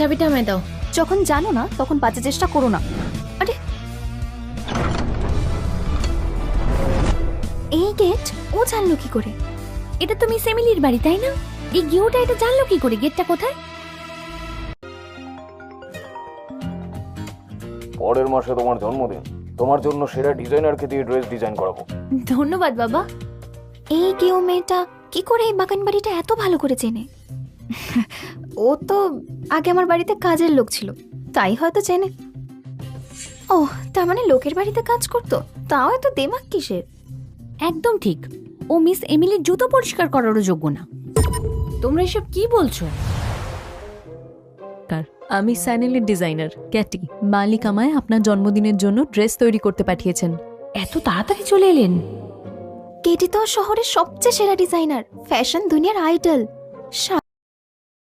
চাবিটা আমায় দাও। যখন জানো না তখন বাজে চেষ্টা করো না। আরে এই গেট ও জানলো কি করে? এটা তো মিস এমিলির বাড়ি, তাই না? এই গিয়েটা এটা জানলো কি করে? গেটটা কোথায়? পরের মাসে তোমার জন্মদিন, তোমার জন্য সেরা ডিজাইনারকে দিয়ে ড্রেস ডিজাইন করাবো। ধন্যবাদ বাবা। এই কেউ মেয়েটা কি করে এই বাগান বাড়িটা এত ভালো করে চেনে? ও তো আগে আমার বাড়িতে কাজের লোক ছিল, তাই হয়তো চেনে। ও তার মানে লোকের বাড়িতে কাজ করতো, তাও এত দেমাক কিসের? একদম ঠিক, ও মিস এমিলির জুতো পরিষ্কার করারও যোগ্য না। তোমরা এসব কি বলছো? আমি স্যানেলের ডিজাইনার ক্যাটি। মালিক আমায় আপনার জন্মদিনের জন্য ড্রেস তৈরি করতে পাঠিয়েছেন। এত তাড়াতাড়ি চলে এলেন? কেটি তো শহরের সবচেয়ে সেরা ডিজাইনার, ফ্যাশন দুনিয়ার আইডল।